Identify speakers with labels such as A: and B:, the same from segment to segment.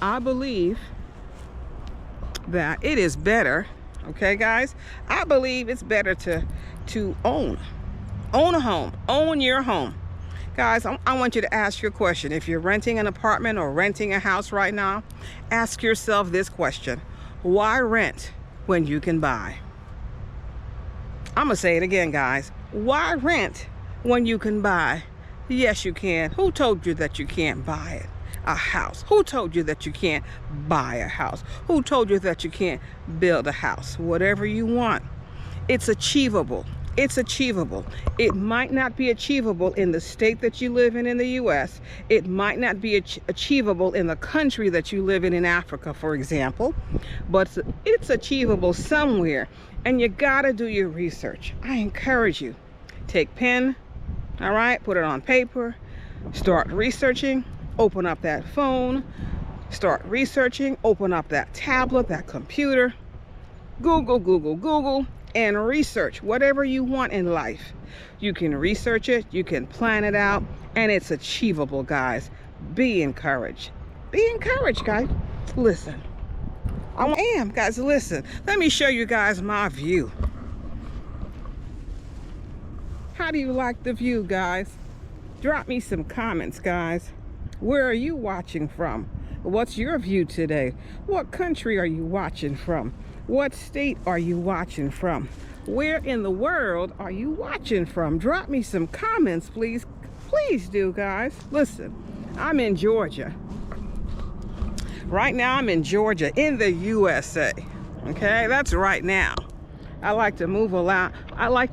A: I believe that it is better, okay, guys? I believe it's better to own a home, own your home. Guys, I want you to ask your question. If you're renting an apartment or renting a house right now, ask yourself this question. Why rent when you can buy? I'm gonna say it again, guys. Why rent when you can buy? Yes, you can. Who told you that you can't buy it? A house. Who told you that you can't buy a house? Who told you that you can't build a house? Whatever you want, it's achievable. It's achievable. It might not be achievable in the state that you live in the US. It might not be achievable in the country that you live in Africa, for example. But it's achievable somewhere. And you gotta do your research. I encourage you. Take pen, all right? Put it on paper. Start researching. Open up that phone. Start researching. Open up that tablet, that computer. Google, and research whatever you want in life. You can research it, you can plan it out, and it's achievable, guys. Be encouraged. Be encouraged, guys. Listen. I am, guys, listen. Let me show you guys my view. How do you like the view, guys? Drop me some comments, guys. Where are you watching from? What's your view today? What country are you watching from? What state are you watching from? Where in the world are you watching from? Drop me some comments, please. Please do, guys. Listen, I'm in Georgia. Right now, I'm in Georgia, in the USA. Okay, that's right now. I like to move around. I like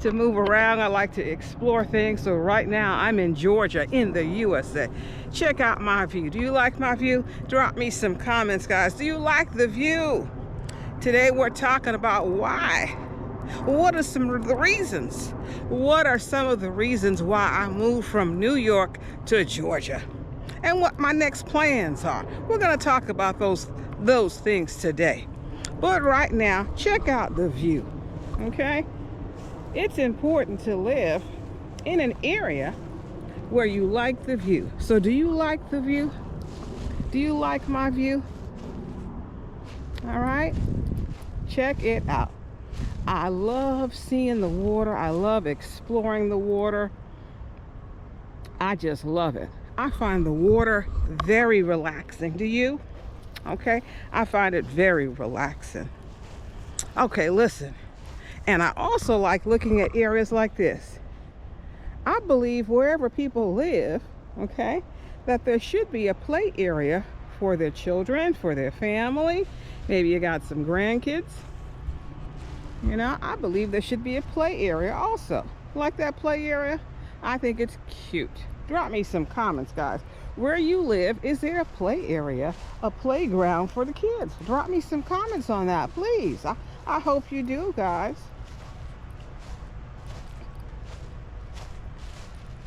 A: to explore things. So right now, I'm in Georgia, in the USA. Check out my view. Do you like my view? Drop me some comments, guys. Do you like the view? Today we're talking about why. What are some of the reasons? What are some of the reasons why I moved from New York to Georgia? And what my next plans are. We're going to talk about those things today. But right now, check out the view. Okay? It's important to live in an area where you like the view. So do you like the view? Do you like my view? All right? Check it out. I love seeing the water. I love exploring the water. I just love it. I find the water very relaxing. Do you? Okay. I find it very relaxing. Okay, listen. And I also like looking at areas like this. I believe wherever people live, okay, that there should be a play area for their children, for their family. Maybe you got some grandkids. You know, I believe there should be a play area also. Like that play area? I think it's cute. Drop me some comments, guys. Where you live, is there a play area, a playground for the kids? Drop me some comments on that, please. I hope you do, guys.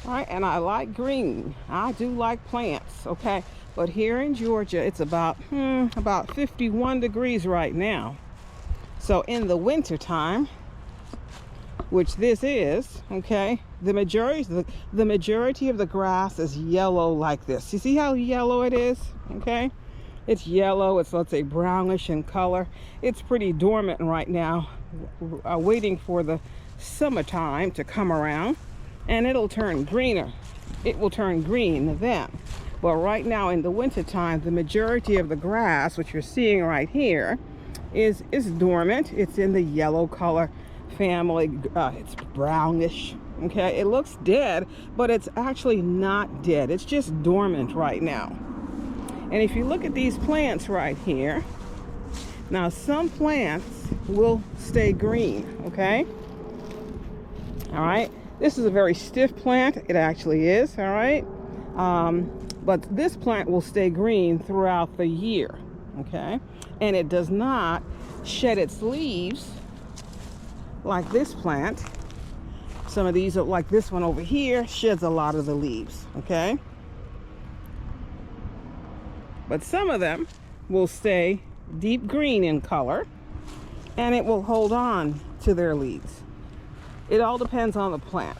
A: All right, and I like green. I do like plants, okay? But here in Georgia, it's about 51 degrees right now. So in the winter time, which this is, okay, the majority of the grass is yellow like this. You see how yellow it is? Okay, it's yellow. It's, let's say, brownish in color. It's pretty dormant right now, waiting for the summertime to come around, and it'll turn greener. It will turn green then. But right now in the winter time, the majority of the grass, which you're seeing right here, is dormant. It's in the yellow color family. It's brownish. Okay, it looks dead, but it's actually not dead. It's just dormant right now. And if you look at these plants right here, now some plants will stay green. Okay, all right, this is a very stiff plant. It actually is. All right, but this plant will stay green throughout the year. Okay, and it does not shed its leaves like this plant. Some of these are like this one over here, sheds a lot of the leaves. Okay, but some of them will stay deep green in color, and it will hold on to their leaves. It all depends on the plant.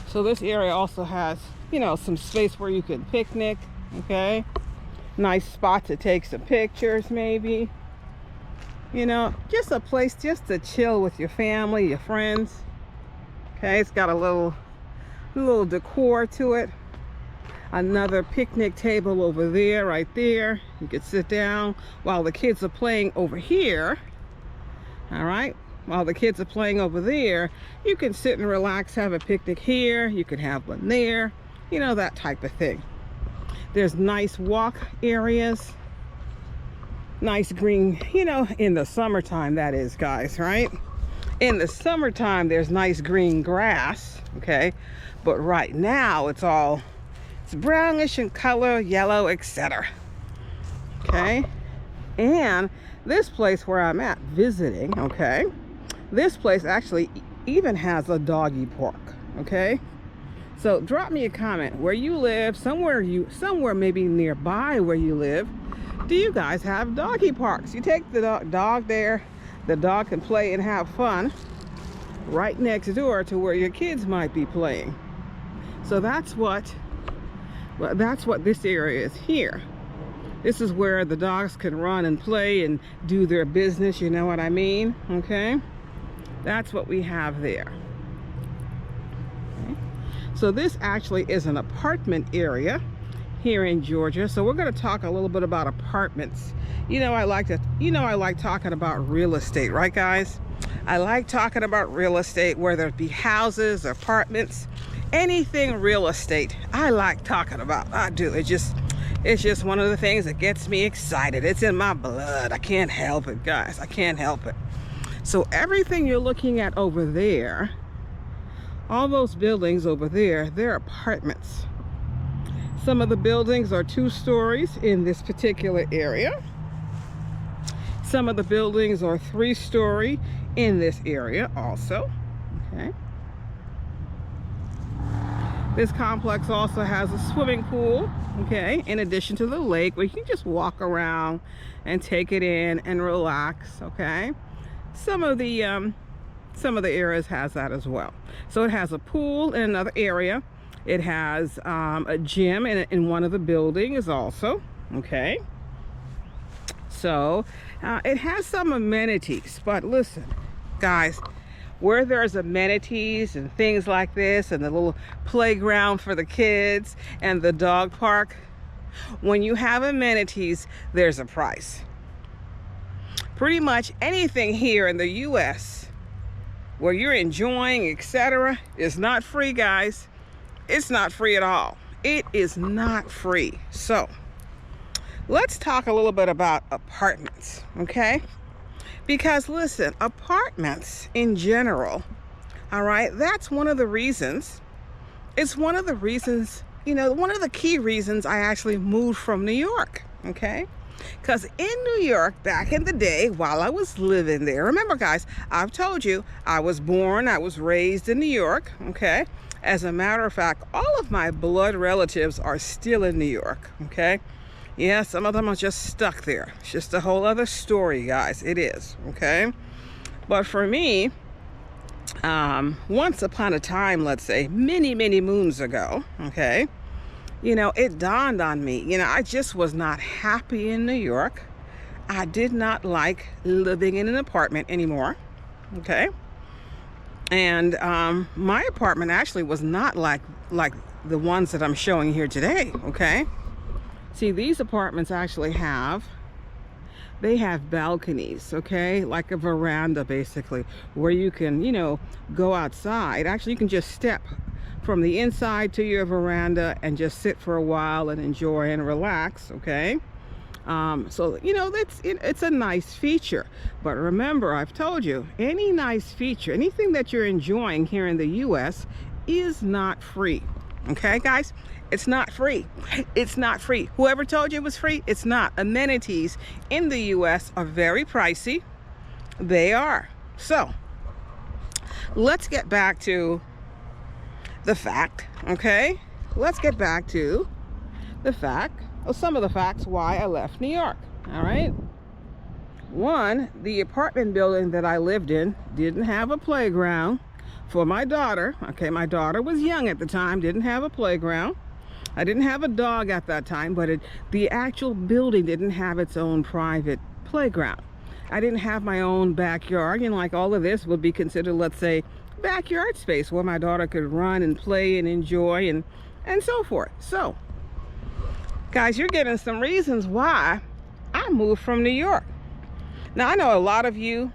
A: So this area also has you know, some space where you can picnic, okay? Nice spot to take some pictures maybe. You know, just a place just to chill with your family, your friends. Okay, it's got a little decor to it. Another picnic table over there, right there. You could sit down while the kids are playing over here. All right, while the kids are playing over there, you can sit and relax, have a picnic here. You can have one there, you know, that type of thing. There's nice walk areas. Nice green, you know, in the summertime, that is, guys, right? In the summertime, there's nice green grass, okay? But right now, it's brownish in color, yellow, etc. Okay? And this place where I'm at visiting, okay? This place actually even has a doggy park, okay? So drop me a comment where you live, somewhere maybe nearby where you live. Do you guys have doggy parks? You take the dog there, the dog can play and have fun right next door to where your kids might be playing. So that's what this area is here. This is where the dogs can run and play and do their business, you know what I mean? Okay? That's what we have there. Okay. So this actually is an apartment area here in Georgia. So we're going to talk a little bit about apartments. You know, I like talking about real estate, right, guys? I like talking about real estate, whether it be houses, apartments, anything real estate. I like talking about. I do. It's just one of the things that gets me excited. It's in my blood. I can't help it, guys. I can't help it. So everything you're looking at over there, all those buildings over there, they're apartments. Some of the buildings are 2 stories in this particular area. Some of the buildings are 3-story in this area also. Okay. This complex also has a swimming pool, okay, in addition to the lake where you can just walk around and take it in and relax, okay. Some of the areas has that as well. So it has a pool in another area. It has a gym in one of the buildings also, okay? So it has some amenities, but listen, guys, where there's amenities and things like this and the little playground for the kids and the dog park, when you have amenities, there's a price. Pretty much anything here in the U.S. where you're enjoying, etc., is not free, guys. It's not free at all. It is not free. So let's talk a little bit about apartments, okay? Because listen, apartments in general, all right, that's one of the reasons. It's one of the reasons, you know, one of the key reasons I actually moved from New York, okay? Because in New York, back in the day, while I was living there, remember, guys, I've told you, I was raised in New York, okay? As a matter of fact, all of my blood relatives are still in New York, okay? Yeah, some of them are just stuck there. It's just a whole other story, guys. It is, okay? But for me, once upon a time, let's say, many, many moons ago, okay, you know, it dawned on me, you know, I just was not happy in New York. I did not like living in an apartment anymore, okay? And my apartment actually was not like the ones that I'm showing here today, okay? See, these apartments actually have balconies, okay? Like a veranda, basically, where you can, you know, go outside. Actually, you can just step from the inside to your veranda and just sit for a while and enjoy and relax, okay? So, you know, it's a nice feature. But remember, I've told you, any nice feature, anything that you're enjoying here in the U.S. is not free. Okay, guys? It's not free. It's not free. Whoever told you it was free, it's not. Amenities in the U.S. are very pricey. They are. So, let's get back to the fact, okay? Let's get back to the fact, or some of the facts why I left New York, all right? One, the apartment building that I lived in didn't have a playground for my daughter. Okay, my daughter was young at the time, didn't have a playground. I didn't have a dog at that time, but the actual building didn't have its own private playground. I didn't have my own backyard. Like all of this would be considered, let's say, backyard space where my daughter could run and play and enjoy and so forth. So, guys, you're getting some reasons why I moved from New York. Now, I know a lot of you,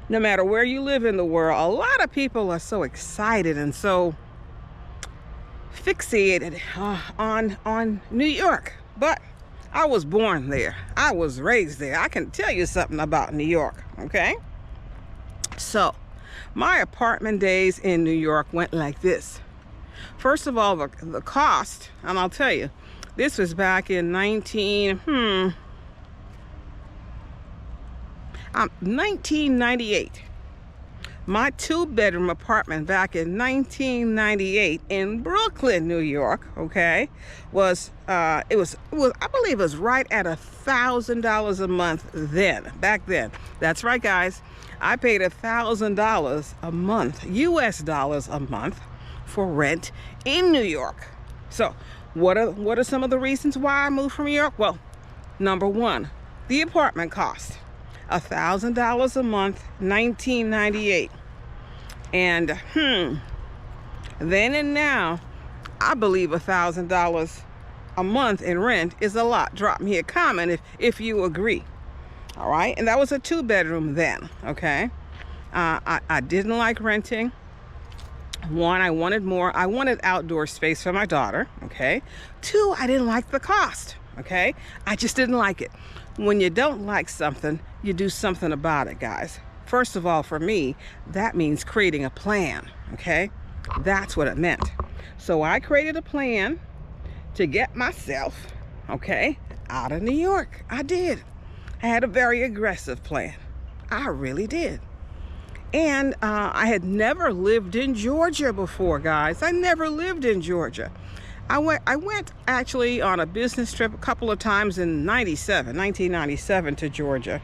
A: no matter where you live in the world, a lot of people are so excited and so fixated on New York. But I was born there. I was raised there. I can tell you something about New York, okay? So, my apartment days in New York went like this. First of all, the cost, and I'll tell you, this was back in 1998. My 2-bedroom apartment back in 1998 in Brooklyn, New York, okay, was I believe it was right at $1,000 a month then, back then. That's right, guys. I paid $1,000 a month, US dollars a month, for rent in New York. So, what are some of the reasons why I moved from New York? Well, number one, the apartment cost. $1,000 a month, 1998. And then and now, I believe $1,000 a month in rent is a lot. Drop me a comment if you agree. All right, and that was a 2-bedroom then. Okay, I didn't like renting. One, I wanted more. I wanted outdoor space for my daughter. Okay. Two, I didn't like the cost. Okay, I just didn't like it. When you don't like something, you do something about it, guys. First of all, for me, that means creating a plan, okay? That's what it meant. So I created a plan to get myself, okay, out of New York. I did. I had a very aggressive plan. I really did. And I had never lived in Georgia before, guys. I never lived in Georgia. I went actually on a business trip a couple of times in 1997 to Georgia.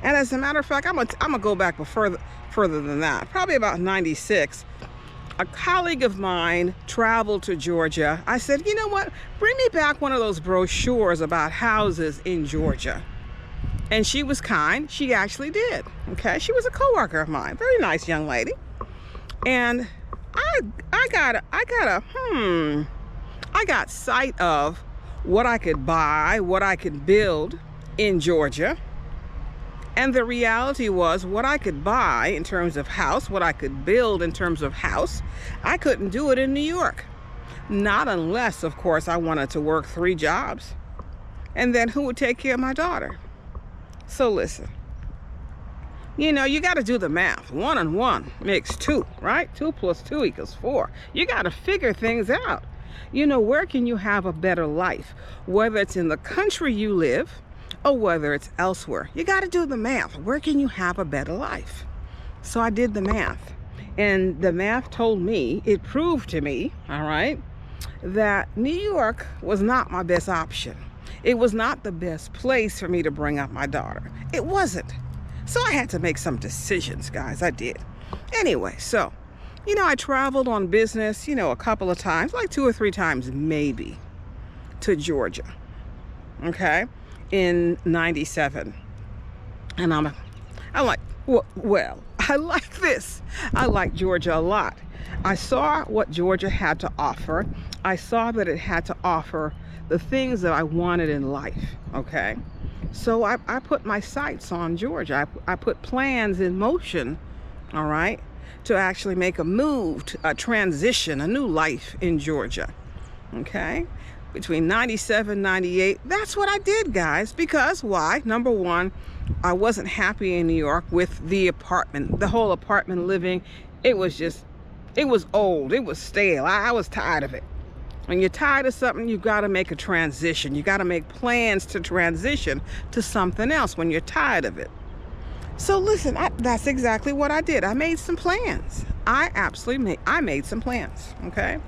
A: And as a matter of fact, I'm gonna go back further than that. Probably about 96. A colleague of mine traveled to Georgia. I said, you know what? Bring me back one of those brochures about houses in Georgia. And she was kind. She actually did. Okay, she was a coworker of mine. Very nice young lady. And I got sight of what I could buy, what I could build in Georgia. And the reality was, what I could buy in terms of house, what I could build in terms of house, I couldn't do it in New York. Not unless, of course, I wanted to work 3 jobs. And then who would take care of my daughter? So listen, you know, you got to do the math. 1 and 1 makes 2, right? 2 plus 2 equals 4. You got to figure things out. You know, where can you have a better life? Whether it's in the country you live or whether it's elsewhere. You got to do the math. Where can you have a better life? So I did the math. And the math told me, it proved to me, all right, that New York was not my best option. It was not the best place for me to bring up my daughter. It wasn't. So I had to make some decisions, guys. I did. Anyway, so, you know, I traveled on business, you know, a couple of times, like 2 or 3 times maybe, to Georgia, okay, in 97. And I'm like, well, I like this. I like Georgia a lot. I saw what Georgia had to offer. I saw that it had to offer the things that I wanted in life, okay? So I put my sights on Georgia. I put plans in motion, all right, to actually make a move, a transition, a new life in Georgia, okay? Between 97, 98, that's what I did, guys. Because why? Number one, I wasn't happy in New York with the apartment, the whole apartment living. It was old, it was stale. I was tired of it. When you're tired of something, you've got to make a transition. You got to make plans to transition to something else when you're tired of it. So listen, that's exactly what I did. I made some plans. I made some plans, okay?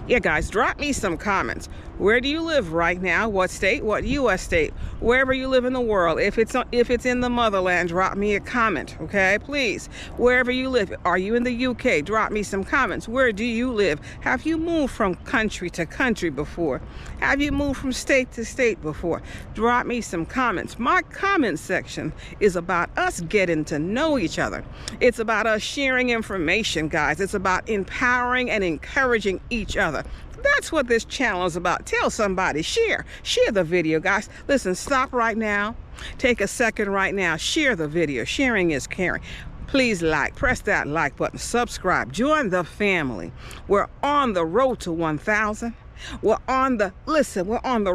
A: Yeah, guys, drop me some comments. Where do you live right now? What state? What U.S. state? Wherever you live in the world. If it's in the motherland, drop me a comment, okay? Please. Wherever you live. Are you in the UK? Drop me some comments. Where do you live? Have you moved from country to country before? Have you moved from state to state before? Drop me some comments. My comment section is about us getting to know each other. It's about us sharing information, guys. It's about empowering and encouraging each other. That's what this channel is about. Tell somebody, share the video, guys. Listen, stop right now. Take a second right now. Share the video. Sharing is caring. Please press that like button, subscribe, join the family. We're on the road to 1,000. We're on the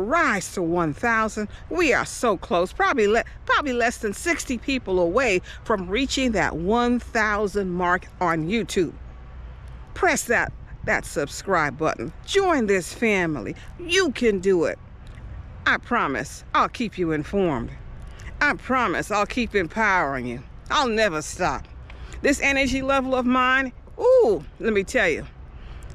A: rise to 1,000. We are so close, probably less than 60 people away from reaching that 1,000 mark on YouTube. Press that subscribe button. Join this family. You can do it. I promise I'll keep you informed. I promise I'll keep empowering you. I'll never stop. This energy level of mine, ooh, let me tell you,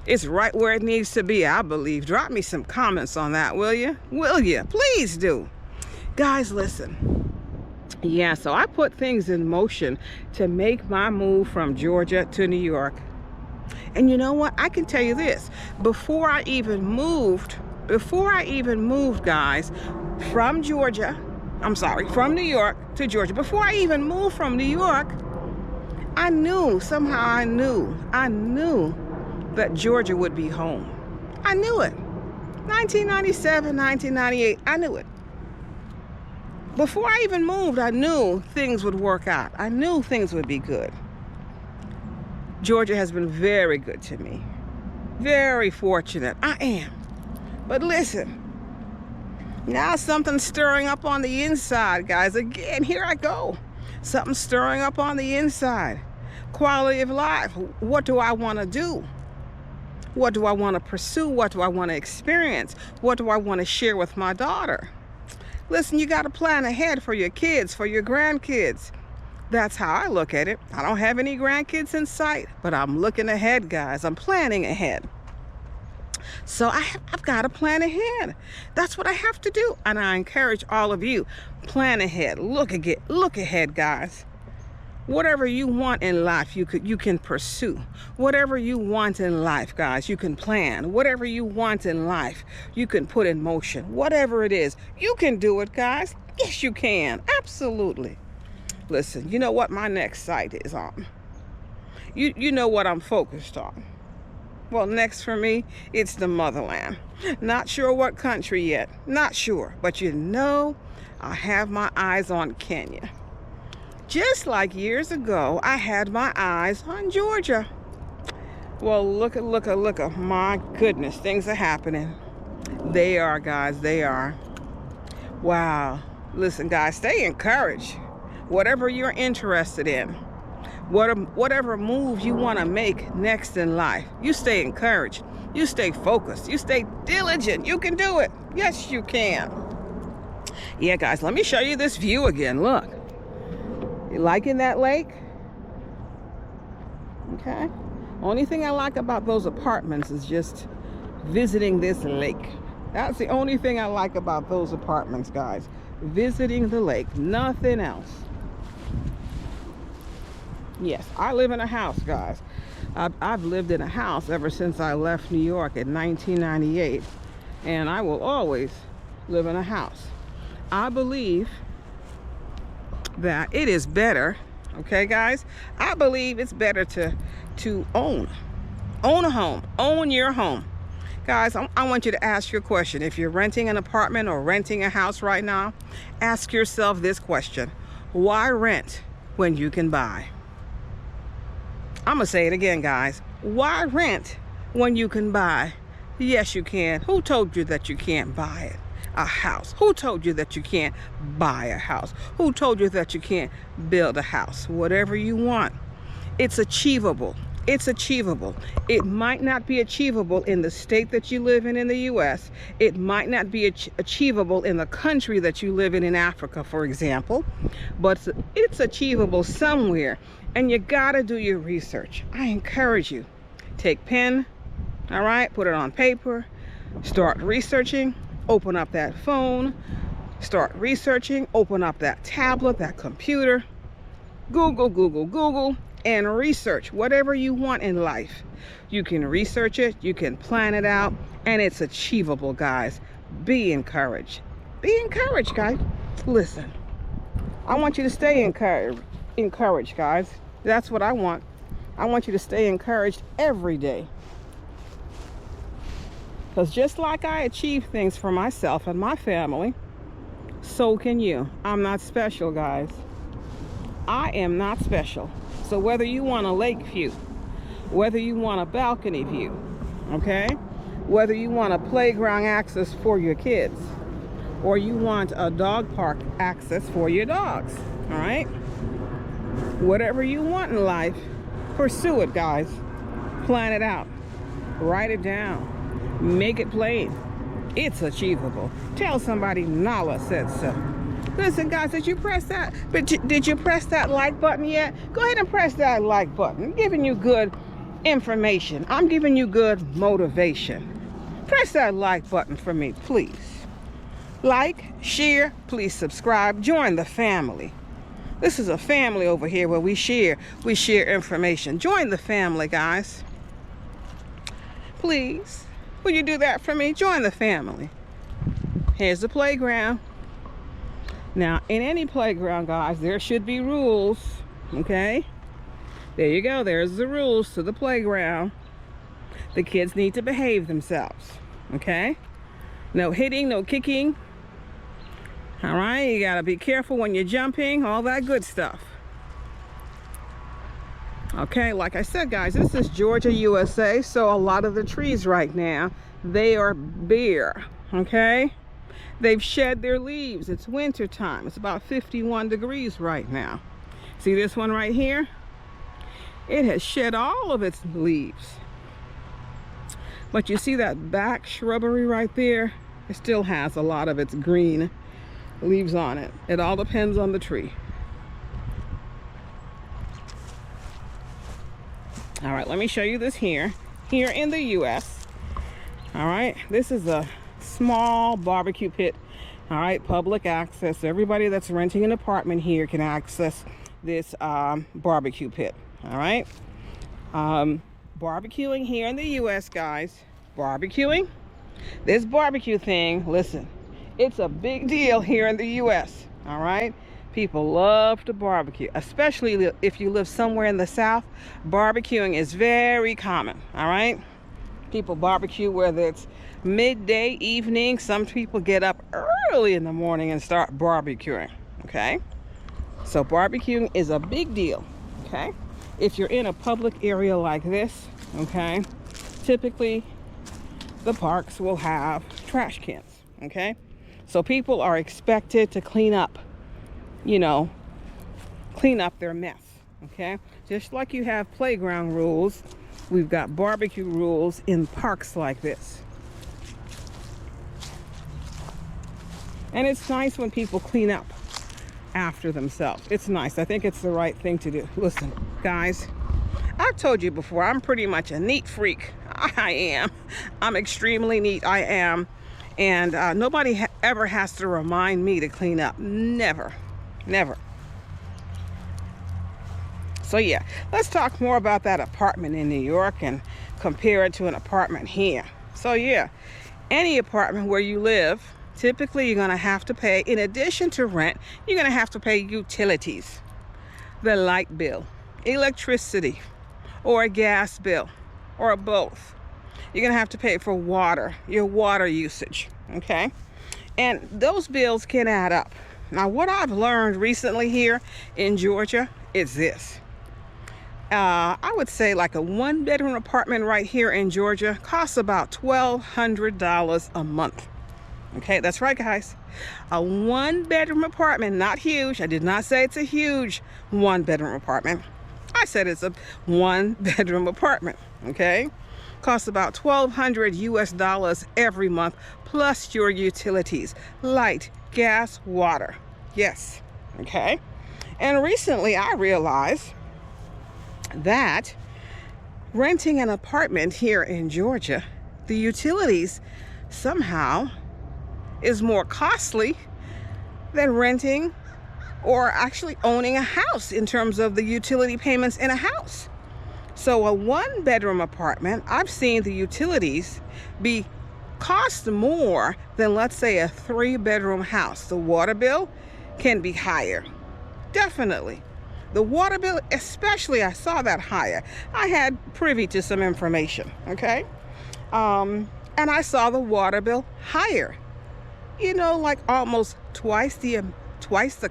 A: it's right where it needs to be, I believe. Drop me some comments on that, will you? Will you? Please do. Guys, listen. Yeah, so I put things in motion to make my move from Georgia to New York. And you know what? I can tell you this. Before I even moved, guys, from New York to Georgia, before I even moved from New York, I knew that Georgia would be home. I knew it. 1997, 1998, I knew it. Before I even moved, I knew things would work out. I knew things would be good. Georgia has been very good to me. Very fortunate. I am. But listen, now something's stirring up on the inside, guys. Again, here I go. Something's stirring up on the inside. Quality of life. What do I want to do? What do I want to pursue? What do I want to experience? What do I want to share with my daughter? Listen, you got to plan ahead for your kids, for your grandkids. That's how I look at it. I don't have any grandkids in sight, but I'm looking ahead, guys. I'm planning ahead. So I've got to plan ahead. That's what I have to do. And I encourage all of you, plan ahead. Look ahead, guys. Whatever you want in life, you can pursue. Whatever you want in life, guys, you can plan. Whatever you want in life, you can put in motion. Whatever it is, you can do it, guys. Yes, you can. Absolutely. Listen, you know what my next sight is on? You know what I'm focused on. Well, next for me, it's the motherland. Not sure what country yet. Not sure. But you know, I have my eyes on Kenya. Just like years ago, I had my eyes on Georgia. Well, look. My goodness, things are happening. They are, guys. They are. Wow. Listen, guys, stay encouraged. Whatever you're interested in, whatever move you want to make next in life, you stay encouraged. You stay focused. You stay diligent. You can do it. Yes, you can. Yeah, guys, let me show you this view again. Look. You liking that lake? Okay. Only thing I like about those apartments is just visiting this lake. That's the only thing I like about those apartments, guys. Visiting the lake. Nothing else. Yes, I live in a house, guys. I've lived in a house ever since I left New York in 1998. And I will always live in a house. I believe that it is better, okay, guys? I believe it's better to own a home, own your home. Guys, I want you to ask your question. If you're renting an apartment or renting a house right now, ask yourself this question. Why rent when you can buy? I'm gonna say it again, guys. Why rent when you can buy? Yes, you can. Who told you that you can't buy it? A house. Who told you that you can't buy a house? Who told you that you can't build a house? Whatever you want, it's achievable. It's achievable. It might not be achievable in the state that you live in the U.S. It might not be achievable in the country that you live in Africa, for example, but it's achievable somewhere, and you gotta do your research. I encourage you, take pen, All right, put it on paper, start researching, open up that phone, start researching, open up that tablet, that computer, Google, Google, Google, and research whatever you want in life. You can research it, you can plan it out, and it's achievable, guys. Be encouraged. Be encouraged, guys. Listen, I want you to stay encouraged, guys. That's what I want. I want you to stay encouraged every day. Because just like I achieve things for myself and my family, so can you. I'm not special, guys. I am not special. So whether you want a lake view, whether you want a balcony view, okay? Whether you want a playground access for your kids, or you want a dog park access for your dogs, all right? Whatever you want in life, pursue it, guys. Plan it out. Write it down. Make it plain. It's achievable. Tell somebody Nala said so. Listen, guys, did you press that? But did you press that like button yet? Go ahead and press that like button. I'm giving you good information. I'm giving you good motivation. Press that like button for me, please. Like, share, please subscribe. Join the family. This is a family over here where we share information. Join the family, guys. Please. Will you do that for me? Join the family. Here's the playground. Now, in any playground, guys, there should be rules, okay? There you go. There's the rules to the playground. The kids need to behave themselves, okay? No hitting, no kicking. All right, you got to be careful when you're jumping, all that good stuff. Okay, like I said, guys, this is Georgia, USA, so a lot of the trees right now, they are bare, okay? They've shed their leaves. It's winter time. It's about 51 degrees right now. See this one right here? It has shed all of its leaves. But you see that back shrubbery right there? It still has a lot of its green leaves on it. It all depends on the tree. All right, let me show you this here in the US. All right, this is a small barbecue pit. All right, public access. Everybody that's renting an apartment here can access this barbecue pit. All right, barbecuing here in the US, guys. Barbecuing, this barbecue thing, listen, it's a big deal here in the US. All right, people love to barbecue, especially if you live somewhere in the South. Barbecuing is very common. All right, people barbecue whether it's midday, evening. Some people get up early in the morning and start barbecuing. Okay, so barbecuing is a big deal. Okay, if you're in a public area like this, okay, typically the parks will have trash cans. Okay, so people are expected to clean up, you know, clean up their mess. Okay, just like you have playground rules, we've got barbecue rules in parks like this. And it's nice when people clean up after themselves. It's nice. I think it's the right thing to do. Listen, guys, I've told you before, I'm pretty much a neat freak. I am. I'm extremely neat. I am. And nobody ever has to remind me to clean up. Never. Never. So yeah, let's talk more about that apartment in New York and compare it to an apartment here. So yeah, any apartment where you live, typically you're going to have to pay, in addition to rent, you're going to have to pay utilities, the light bill, electricity, or a gas bill, or both. You're going to have to pay for water, your water usage, okay? And those bills can add up. Now, what I've learned recently here in Georgia is this. I would say like a one-bedroom apartment right here in Georgia costs about $1,200 a month. Okay, that's right, guys. A one-bedroom apartment, not huge. I did not say it's a huge one-bedroom apartment. I said it's a one-bedroom apartment, okay? Costs about $1,200 US every month, plus your utilities, light, gas, water. Yes, okay? And recently I realized that renting an apartment here in Georgia, the utilities somehow is more costly than renting or actually owning a house in terms of the utility payments in a house. So a 1-bedroom apartment, I've seen the utilities be cost more than, let's say, a 3-bedroom house. The water bill can be higher. Definitely. The water bill, especially, I saw that higher. I had privy to some information, okay? And I saw the water bill higher. You know, like almost twice the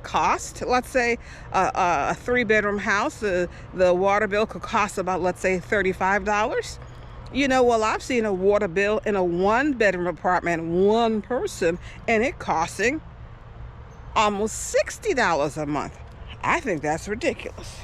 A: cost. Let's say a 3-bedroom house, the water bill could cost about, let's say, $35. You know, well, I've seen a water bill in a 1-bedroom apartment, one person, and it costing almost $60 a month. I think that's ridiculous.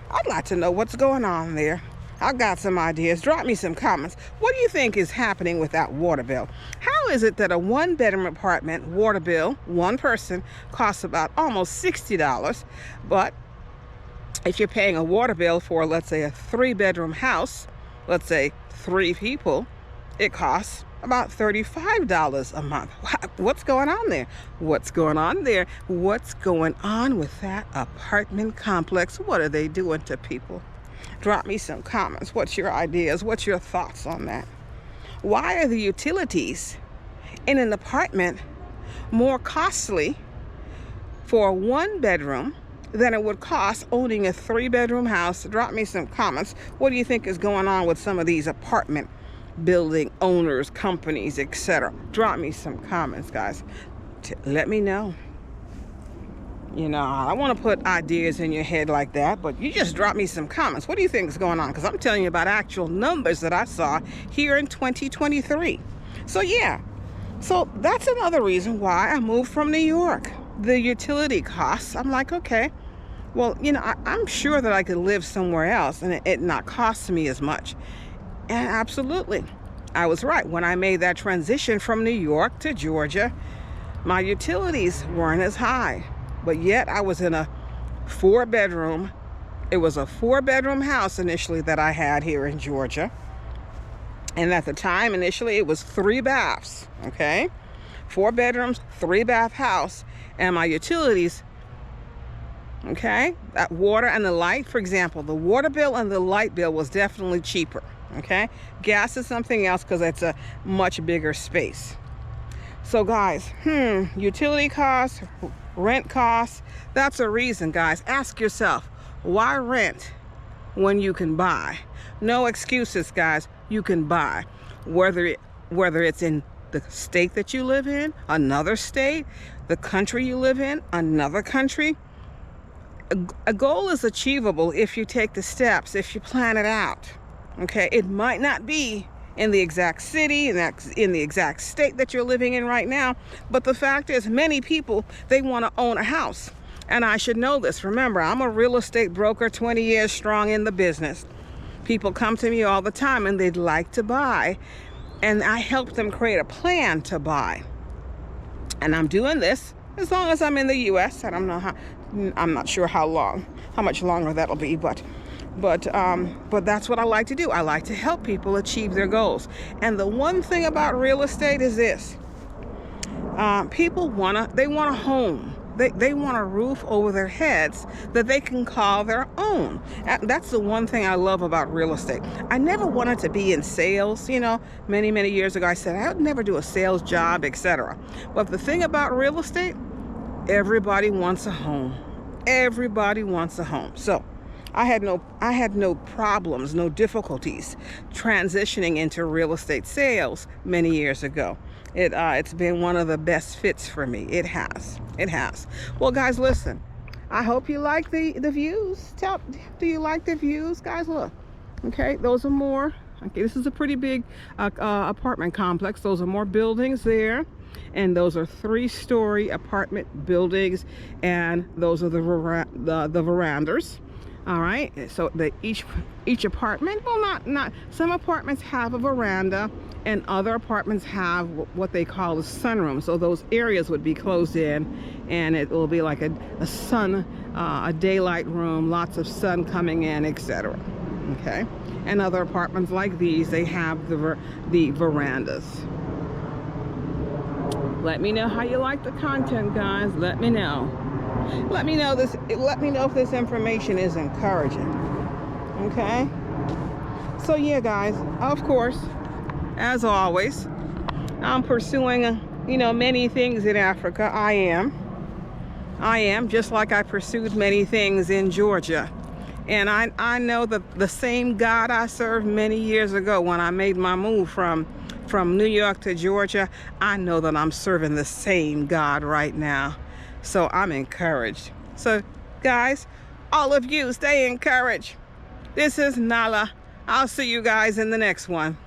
A: I'd like to know what's going on there. I've got some ideas. Drop me some comments. What do you think is happening with that water bill? How is it that a 1-bedroom apartment water bill, one person, costs about almost $60, but if you're paying a water bill for, let's say, a 3-bedroom house, let's say 3 people, it costs about $35 a month? What's going on there? What's going on there? What's going on with that apartment complex? What are they doing to people? Drop me some comments. What's your ideas? What's your thoughts on that? Why are the utilities in an apartment more costly for a 1-bedroom than it would cost owning a 3-bedroom house? Drop me some comments. What do you think is going on with some of these apartment building owners, companies, etc.? Drop me some comments, guys. Let me know. You know, I don't want to put ideas in your head like that, but you just drop me some comments. What do you think is going on? Because I'm telling you about actual numbers that I saw here in 2023. So yeah, so that's another reason why I moved from New York. The utility costs, I'm like, okay, well, you know, I'm sure that I could live somewhere else and it not cost me as much. And absolutely, I was right. When I made that transition from New York to Georgia, my utilities weren't as high. But yet I was in a 4-bedroom. It was a 4-bedroom house initially that I had here in Georgia. And at the time, initially, it was 3 baths, okay? 4 bedrooms, 3-bath house. And my utilities, okay? That water and the light, for example, the water bill and the light bill was definitely cheaper, okay? Gas is something else because it's a much bigger space. So guys, utility costs, rent costs, that's a reason, guys. Ask yourself, why rent when you can buy? No excuses, guys. You can buy. Whether it's in the state that you live in, another state, the country you live in, another country. A goal is achievable if you take the steps, if you plan it out. Okay, it might not be in the exact city, in the exact state that you're living in right now. But the fact is, many people, they want to own a house. And I should know this. Remember, I'm a real estate broker, 20 years strong in the business. People come to me all the time and they'd like to buy. And I help them create a plan to buy. And I'm doing this as long as I'm in the U.S. And I'm not sure how much longer that'll be, but that's what I like to do. I like to help people achieve their goals. And the one thing about real estate is this: people want a home. They want a roof over their heads that they can call their own. That's the one thing I love about real estate. I never wanted to be in sales. You know, many years ago, I said I would never do a sales job, etc. But the thing about real estate, everybody wants a home. Everybody wants a home. So I had no problems, no difficulties transitioning into real estate sales many years ago. It's been one of the best fits for me. It has. Well, guys, listen. I hope you like the views. Do you like the views, guys? Look. Okay, those are more. Okay, this is a pretty big apartment complex. Those are more buildings there. And those are 3-story apartment buildings, and those are the verandas. All right, so each apartment, well, not some apartments have a veranda, and other apartments have what they call a sunroom. So those areas would be closed in, and it will be like a daylight room, lots of sun coming in, etc. Okay, and other apartments like these, they have the verandas. Let me know how you like the content, guys. Let me know. Let me know if this information is encouraging. Okay? So yeah, guys, of course, as always, I'm pursuing many things in Africa. I am just like I pursued many things in Georgia. And I know that the same God I served many years ago when I made my move from New York to Georgia, I know that I'm serving the same God right now. So I'm encouraged. So guys, all of you, stay encouraged. This is Nala. I'll see you guys in the next one.